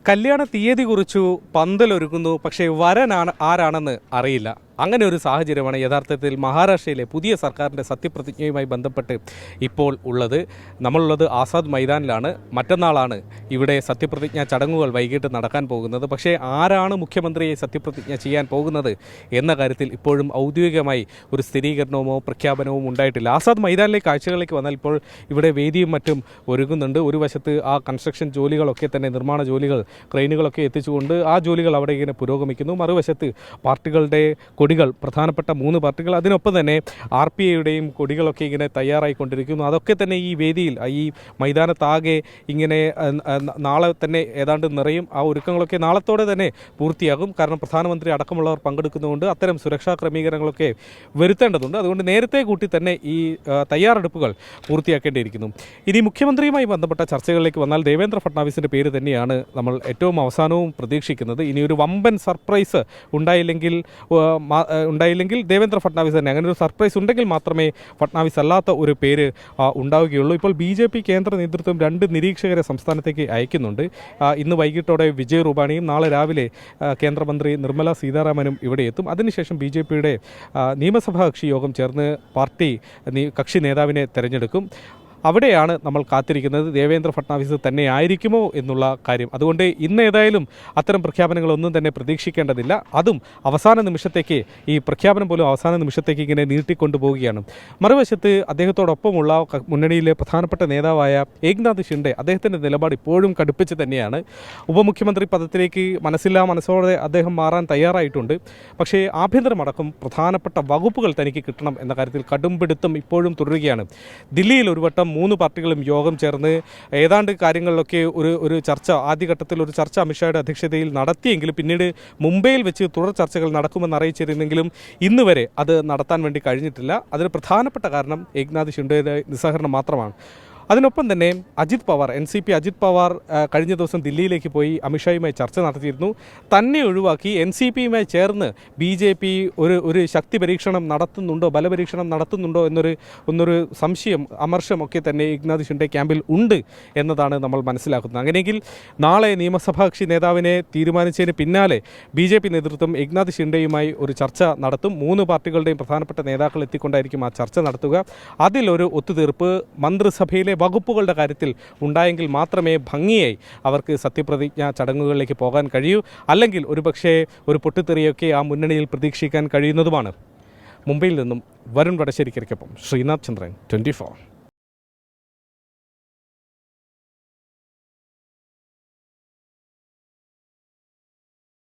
കല്യാണ തീയതി കുറിച്ചു, പന്തലൊരുക്കുന്നു, പക്ഷേ വരനാണ് ആരാണെന്ന് അറിയില്ല. അങ്ങനെ ഒരു സാഹചര്യമാണ് യഥാർത്ഥത്തിൽ മഹാരാഷ്ട്രയിലെ പുതിയ സർക്കാരിൻ്റെ സത്യപ്രതിജ്ഞയുമായി ബന്ധപ്പെട്ട് ഇപ്പോൾ ഉള്ളത്. നമ്മളുള്ളത് ആസാദ് മൈതാനിലാണ്. മറ്റന്നാളാണ് ഇവിടെ സത്യപ്രതിജ്ഞ ചടങ്ങുകൾ വൈകിട്ട് നടക്കാൻ പോകുന്നത്. പക്ഷേ ആരാണ് മുഖ്യമന്ത്രിയെ സത്യപ്രതിജ്ഞ ചെയ്യാൻ പോകുന്നത് എന്ന കാര്യത്തിൽ ഇപ്പോഴും ഔദ്യോഗികമായി ഒരു സ്ഥിരീകരണമോ പ്രഖ്യാപനവും ഉണ്ടായിട്ടില്ല. ആസാദ് മൈതാനിലെ കാഴ്ചകളിലേക്ക് വന്നാൽ ഇപ്പോൾ ഇവിടെ വേദിയും മറ്റും ഒരുങ്ങുന്നുണ്ട്. ഒരു വശത്ത് ആ കൺസ്ട്രക്ഷൻ ജോലികളൊക്കെ തന്നെ, നിർമ്മാണ ജോലികൾ, ക്രെയിനുകളൊക്കെ എത്തിച്ചുകൊണ്ട് ആ ജോലികൾ അവിടെ ഇങ്ങനെ പുരോഗമിക്കുന്നു. മറുവശത്ത് പാർട്ടികളുടെ കൊടികൾ, പ്രധാനപ്പെട്ട 3 പാർട്ടികൾ, അതിനൊപ്പം തന്നെ RPIയുടെയും കൊടികളൊക്കെ ഇങ്ങനെ തയ്യാറായിക്കൊണ്ടിരിക്കുന്നു. അതൊക്കെ തന്നെ ഈ വേദിയിൽ, ഈ മൈതാനത്താകെ ഇങ്ങനെ നാളെ തന്നെ ഏതാണ്ട് നിറയും. ആ ഒരുക്കങ്ങളൊക്കെ നാളത്തോടെ തന്നെ പൂർത്തിയാകും. കാരണം പ്രധാനമന്ത്രി അടക്കമുള്ളവർ പങ്കെടുക്കുന്നതുകൊണ്ട് അത്തരം സുരക്ഷാ ക്രമീകരണങ്ങളൊക്കെ വരുത്തേണ്ടതുണ്ട്. അതുകൊണ്ട് നേരത്തെ കൂട്ടി തന്നെ ഈ തയ്യാറെടുപ്പുകൾ പൂർത്തിയാക്കേണ്ടിയിരിക്കുന്നു. ഇനി മുഖ്യമന്ത്രിയുമായി ബന്ധപ്പെട്ട ചർച്ചകളിലേക്ക് വന്നാൽ ദേവേന്ദ്ര ഫട്നാവിസിൻ്റെ പേര് തന്നെയാണ് നമ്മൾ ഏറ്റവും അവസാനവും പ്രതീക്ഷിക്കുന്നത്. ഇനി ഒരു വമ്പൻ സർപ്രൈസ് ഉണ്ടായില്ലെങ്കിൽ ദേവേന്ദ്ര ഫട്നാവിസ് തന്നെ. അങ്ങനെ ഒരു സർപ്രൈസ് ഉണ്ടെങ്കിൽ മാത്രമേ ഫട്നാവിസ് അല്ലാത്ത ഒരു പേര് ഉണ്ടാവുകയുള്ളൂ. ഇപ്പോൾ BJP കേന്ദ്ര നേതൃത്വം 2 നിരീക്ഷകരെ സംസ്ഥാനത്തേക്ക് അയക്കുന്നുണ്ട്. ഇന്ന് വൈകിട്ടോടെ വിജയ് റൂപാണിയും നാളെ രാവിലെ കേന്ദ്രമന്ത്രി നിർമ്മല സീതാരാമനും ഇവിടെ എത്തും. അതിനുശേഷം BJPയുടെ നിയമസഭാ കക്ഷി യോഗം ചേർന്ന് പാർട്ടി കക്ഷി നേതാവിനെ തെരഞ്ഞെടുക്കും. അവിടെയാണ് നമ്മൾ കാത്തിരിക്കുന്നത്. ദേവേന്ദ്ര ഫട്നാവിസ് തന്നെ ആയിരിക്കുമോ എന്നുള്ള കാര്യം. അതുകൊണ്ട് ഇന്ന് ഏതായാലും അത്തരം പ്രഖ്യാപനങ്ങളൊന്നും തന്നെ പ്രതീക്ഷിക്കേണ്ടതില്ല. അതും അവസാന നിമിഷത്തേക്ക്, ഈ പ്രഖ്യാപനം പോലും അവസാന നിമിഷത്തേക്ക് ഇങ്ങനെ നീട്ടിക്കൊണ്ടു പോവുകയാണ്. മറുവശത്ത് അദ്ദേഹത്തോടൊപ്പമുള്ള മുന്നണിയിലെ പ്രധാനപ്പെട്ട നേതാവായ ഏക്നാഥ് ഷിൻഡെ, അദ്ദേഹത്തിൻ്റെ നിലപാട് ഇപ്പോഴും കടുപ്പിച്ച് തന്നെയാണ്. ഉപമുഖ്യമന്ത്രി പദത്തിലേക്ക് മനസ്സോടെ അദ്ദേഹം മാറാൻ തയ്യാറായിട്ടുണ്ട്. പക്ഷേ ആഭ്യന്തരമടക്കം പ്രധാനപ്പെട്ട വകുപ്പുകൾ തനിക്ക് കിട്ടണം എന്ന കാര്യത്തിൽ കടുംപിടുത്തം ഇപ്പോഴും തുടരുകയാണ്. ദില്ലിയിൽ ഒരു വട്ടം 3 പാർട്ടികളും യോഗം ചേർന്ന് ഏതാണ്ട് കാര്യങ്ങളിലൊക്കെ ഒരു ചർച്ച, ആദ്യഘട്ടത്തിൽ ഒരു ചർച്ച അമിത്ഷായുടെ അധ്യക്ഷതയിൽ നടത്തിയെങ്കിലും പിന്നീട് മുംബൈയിൽ വെച്ച് തുടർ ചർച്ചകൾ നടക്കുമെന്ന് അറിയിച്ചിരുന്നെങ്കിലും ഇന്ന് വരെ അത് നടത്താൻ വേണ്ടി കഴിഞ്ഞിട്ടില്ല. അതിന് പ്രധാനപ്പെട്ട കാരണം ഏക്നാഥ് ഷിൻഡെയുടെ നിസ്സഹകരണം മാത്രമാണ്. അതിനൊപ്പം തന്നെ അജിത് പവാർ, NCP അജിത് പവാർ കഴിഞ്ഞ ദിവസം ദില്ലിയിലേക്ക് പോയി അമിത്ഷായുമായി ചർച്ച നടത്തിയിരുന്നു. തന്നെ ഒഴിവാക്കി NCPയുമായി ചേർന്ന് BJP ഒരു ശക്തി പരീക്ഷണം നടത്തുന്നുണ്ടോ, ബലപരീക്ഷണം നടത്തുന്നുണ്ടോ എന്നൊരു സംശയം, അമർഷമൊക്കെ തന്നെ ഏക്നാഥ് ഷിൻഡെ ക്യാമ്പിൽ ഉണ്ട് എന്നതാണ് നമ്മൾ മനസ്സിലാക്കുന്നത്. അങ്ങനെയെങ്കിൽ നാളെ നിയമസഭാ കക്ഷി നേതാവിനെ തീരുമാനിച്ചതിന് പിന്നാലെ BJP നേതൃത്വം ഏക്നാഥ് ഷിൻഡെയുമായി ഒരു ചർച്ച നടത്തും. 3 പാർട്ടികളുടെയും പ്രധാനപ്പെട്ട നേതാക്കൾ എത്തിക്കൊണ്ടായിരിക്കും ആ ചർച്ച നടത്തുക. അതിലൊരു ഒത്തുതീർപ്പ് മന്ത്രിസഭയിലെ വകുപ്പുകളുടെ കാര്യത്തിൽ ഉണ്ടായെങ്കിൽ മാത്രമേ ഭംഗിയായി അവർക്ക് സത്യപ്രതിജ്ഞ ചടങ്ങുകളിലേക്ക് പോകാൻ കഴിയൂ. അല്ലെങ്കിൽ ഒരുപക്ഷേ ഒരു പൊട്ടിത്തെറിയൊക്കെ ആ മുന്നണിയിൽ പ്രതീക്ഷിക്കാൻ കഴിയുന്നതുമാണ്. മുംബൈയിൽ നിന്നും വരുൺ വടശ്ശേരിക്കൊപ്പം ശ്രീനാഥ് ചന്ദ്രൻ, 24.